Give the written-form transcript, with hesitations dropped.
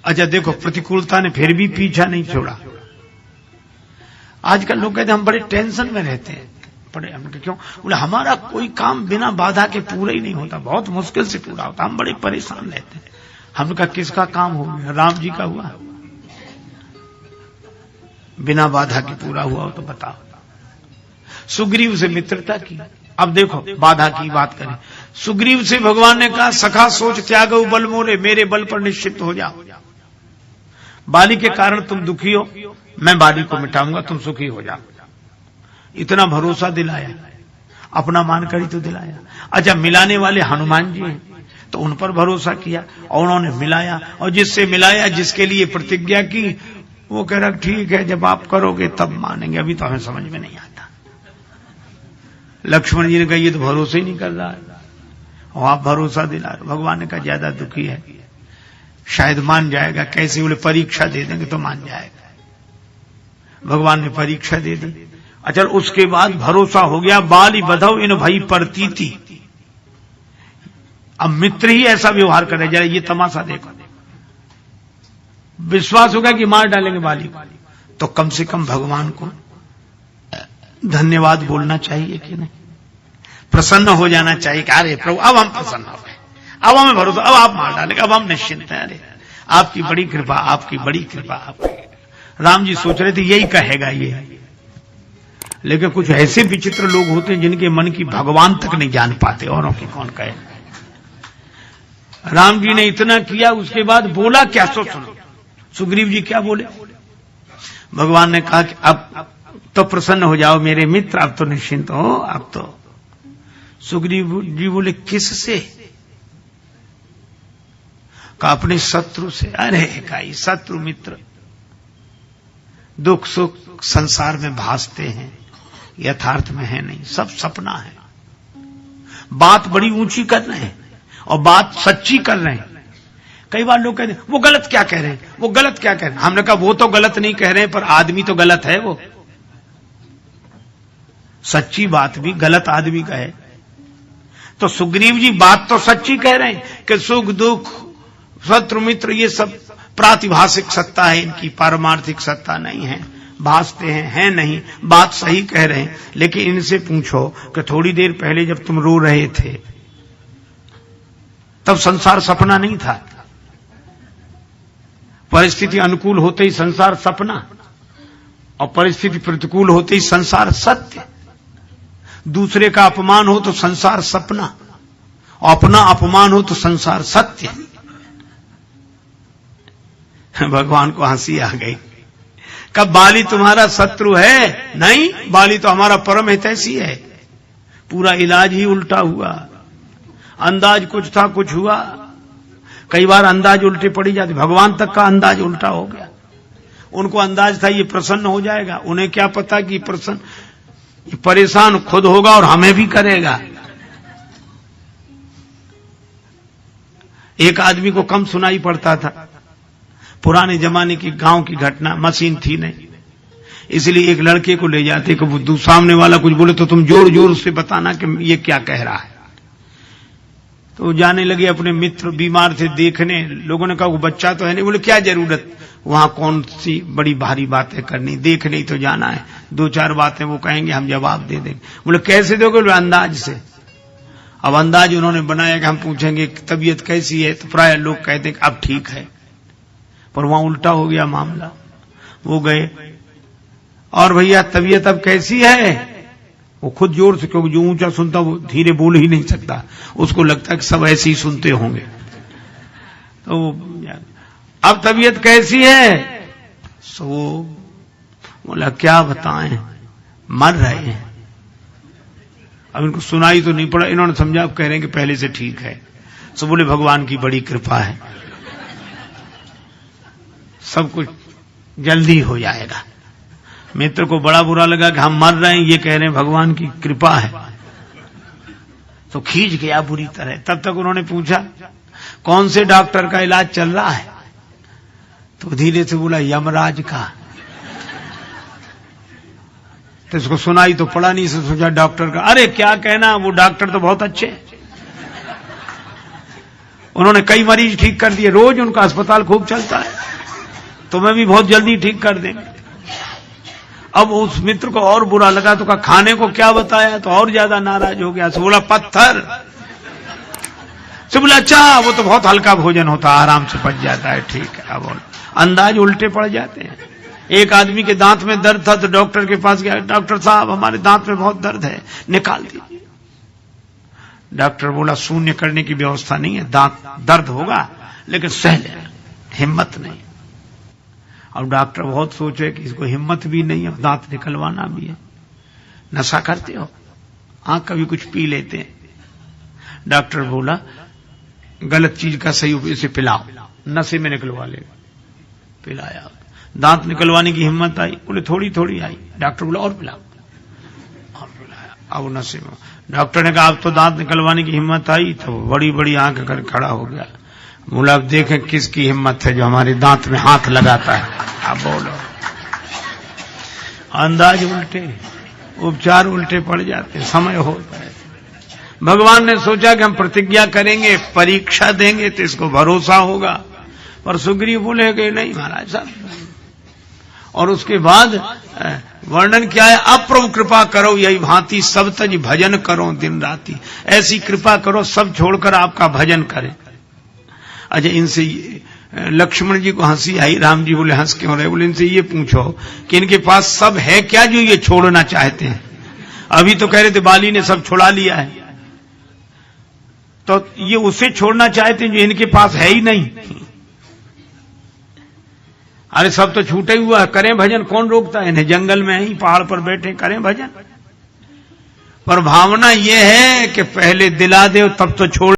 अच्छा देखो, प्रतिकूलता ने फिर भी पीछा नहीं छोड़ा। आजकल लोग कहते हैं हम बड़े टेंशन में रहते हैं, बड़े हमने क्यों? बोले हमारा कोई काम बिना बाधा के पूरा ही नहीं होता, बहुत मुश्किल से पूरा होता, हम बड़े परेशान रहते हैं। हमने कहा किसका काम हो गया? राम जी का हुआ, बिना बाधा के पूरा हुआ हो तो बताओ। सुग्रीव से मित्रता की। अब देखो बाधा की बात करें, सुग्रीव से भगवान ने कहा सखा सोच त्यागो बल मोरे, मेरे बल पर निश्चित हो जाओ। बाली के कारण तुम दुखी हो, मैं बाली को मिटाऊंगा, तुम सुखी हो जाओ। इतना भरोसा दिलाया, अपना मानकर ही तो दिलाया। अच्छा मिलाने वाले हनुमान जी हैं, तो उन पर भरोसा किया और उन्होंने मिलाया, और जिससे मिलाया, जिसके लिए प्रतिज्ञा की, वो कह रहा ठीक है जब आप करोगे तब मानेंगे, अभी तो हमें समझ में नहीं आता। लक्ष्मण जी ने कहा ये तो भरोसा ही नहीं कर रहा है, और आप भरोसा दिला रहे। भगवान ने कहा ज्यादा दुखी है, शायद मान जाएगा। कैसे? बोले परीक्षा दे देंगे तो मान जाएगा। भगवान ने परीक्षा दे दी। अच्छा उसके बाद भरोसा हो गया, बाली बधो इन भई प्रतीति। अब मित्र ही ऐसा व्यवहार करे, जरा ये तमाशा देखो, विश्वास होगा कि मार डालेंगे बाली को, तो कम से कम भगवान को धन्यवाद बोलना चाहिए कि नहीं? प्रसन्न हो जाना चाहिए कि अरे प्रभु अब हम प्रसन्न हो गए, अब हमें भरोसा, अब आप मार डालेंगे, अब हम निश्चिंत हैं। अरे आपकी बड़ी कृपा, आपकी बड़ी कृपा, आपकी। राम जी सोच रहे थे यही कहेगा ये, लेकिन कुछ ऐसे विचित्र लोग होते हैं जिनके मन की भगवान तक नहीं जान पाते, औरों की कौन कहे। राम जी ने इतना किया, उसके बाद बोला क्या? सो सुनो सुग्रीव जी क्या बोले। भगवान ने कहा कि अब तो प्रसन्न हो जाओ मेरे मित्र, अब तो निश्चिंत हो, अब तो। सुग्रीव जी बोले किससे? कहा अपने शत्रु से। अरे काई शत्रु मित्र दुख सुख संसार में भासते हैं, यथार्थ में है नहीं, सब सपना है। बात बड़ी ऊंची कर रहे हैं और बात सच्ची कर रहे हैं। कई बार लोग कहते हैं वो गलत क्या कह रहे हैं, वो गलत क्या कह रहे हैं। हमने कहा वो तो गलत नहीं कह रहे हैं, पर आदमी तो गलत है। वो सच्ची बात भी गलत आदमी का है। तो सुग्रीव जी बात तो सच्ची कह रहे हैं कि सुख दुख शत्रु मित्र ये सब प्रातिभाषिक सत्ता है, इनकी पारमार्थिक सत्ता नहीं है, भासते हैं नहीं, बात सही कह रहे हैं। लेकिन इनसे पूछो कि थोड़ी देर पहले जब तुम रो रहे थे तब संसार सपना नहीं था, परिस्थिति अनुकूल होते ही संसार सपना, और परिस्थिति प्रतिकूल होते ही संसार सत्य। दूसरे का अपमान हो तो संसार सपना, और अपना अपमान हो तो संसार सत्य। भगवान को हंसी आ गई। कब बाली तुम्हारा शत्रु है? नहीं, बाली तो हमारा परम हितैषी है। पूरा इलाज ही उल्टा हुआ। अंदाज कुछ था, कुछ हुआ। कई बार अंदाज उल्टे पड़ी जाती, भगवान तक का अंदाज उल्टा हो गया। उनको अंदाज था ये प्रसन्न हो जाएगा, उन्हें क्या पता कि ये परेशान खुद होगा और हमें भी करेगा। एक आदमी को कम सुनाई पड़ता था, पुराने जमाने की गांव की घटना, मशीन थी नहीं, इसलिए एक लड़के को ले जाते कि वो सामने वाला कुछ बोले तो तुम जोर जोर से बताना कि ये क्या कह रहा है। तो जाने लगे अपने मित्र बीमार थे देखने। लोगों ने कहा वो बच्चा तो है नहीं। बोले क्या जरूरत, वहां कौन सी बड़ी भारी बातें करनी, देखने ही तो जाना है, दो चार बातें वो कहेंगे हम जवाब दे देंगे। बोले कैसे दोगे? बोले अंदाज से। अब अंदाज उन्होंने बनाया कि हम पूछेंगे तबीयत कैसी है, तो प्राय लोग कहते हैं अब ठीक है, पर वहां उल्टा हो गया मामला। वो गए और भैया तबीयत अब कैसी है? वो खुद जोर से, क्योंकि जो ऊंचा सुनता वो धीरे बोल ही नहीं सकता, उसको लगता है कि सब ऐसे ही सुनते होंगे। तो अब तबीयत कैसी है? सो बोला क्या बताएं, मर रहे हैं। अब इनको सुनाई तो नहीं पड़ा, इन्होंने समझा अब कह रहे हैं कि पहले से ठीक है। सो बोले भगवान की बड़ी कृपा है, सब कुछ जल्दी हो जाएगा। मित्र को बड़ा बुरा लगा कि हम मर रहे हैं, ये कह रहे हैं भगवान की कृपा है, तो खींच गया बुरी तरह। तब तक उन्होंने पूछा कौन से डॉक्टर का इलाज चल रहा है? तो धीरे से बोला यमराज का। तो इसको सुनाई तो पड़ा नहीं, से सोचा डॉक्टर का। अरे क्या कहना, वो डॉक्टर तो बहुत अच्छे, उन्होंने कई मरीज ठीक कर दिए, रोज उनका अस्पताल खूब चलता है। तुम्हें भी बहुत जल्दी ठीक कर देंगे। अब उस मित्र को और बुरा लगा तो कहा खाने को क्या बताया, तो और ज्यादा नाराज हो गया। तो बोला पत्थर। तो बोला अच्छा वो तो बहुत हल्का भोजन होता, आराम से पच जाता है, ठीक है। अब अंदाज उल्टे पड़ जाते हैं। एक आदमी के दांत में दर्द था तो डॉक्टर के पास गया, डॉक्टर साहब हमारे दांत में बहुत दर्द है, निकाल दीजिए। डॉक्टर बोला शून्य करने की व्यवस्था नहीं है, दांत दर्द होगा लेकिन सह लेना, हिम्मत नहीं। अब डॉक्टर बहुत सोचे कि इसको हिम्मत भी नहीं है, दांत निकलवाना भी है। नशा करते हो? हाँ कभी कुछ पी लेते हैं। डॉक्टर बोला गलत चीज का सही उपयोग, इसे पिलाओ, नशे में निकलवा ले। पिलाया, दांत निकलवाने की हिम्मत आई, बोले थोड़ी थोड़ी आई। डॉक्टर बोला और पिलाओ, और पिलाया। अब नशे में डॉक्टर ने कहा अब तो दांत निकलवाने की हिम्मत आई, तो बड़ी बड़ी आंख कर खड़ा हो गया। बोला अब देखें किसकी हिम्मत है जो हमारे दांत में हाथ लगाता है। अब बोलो, अंदाज उल्टे, उपचार उल्टे पड़ जाते, समय होता है। भगवान ने सोचा कि हम प्रतिज्ञा करेंगे, परीक्षा देंगे तो इसको भरोसा होगा, पर सुग्रीव बोले कि नहीं महाराज साहब। और उसके बाद वर्णन क्या है, अप्रभु कृपा करो यही भांति सब तज भजन करो दिन राति। ऐसी कृपा करो सब छोड़कर आपका भजन करें। अच्छा इनसे लक्ष्मण जी को हंसी आई, राम जी बोले हंस क्यों रहे? बोले इनसे ये पूछो कि इनके पास सब है क्या जो ये छोड़ना चाहते हैं? अभी तो कह रहे थे बाली ने सब छुड़ा लिया है, तो ये उसे छोड़ना चाहते हैं जो इनके पास है ही नहीं। अरे सब तो छूटे हुआ है, करें भजन, कौन रोकता है इन्हें? जंगल में ही पहाड़ पर बैठे करें भजन। पर भावना ये है कि पहले दिला दे तब तो छोड़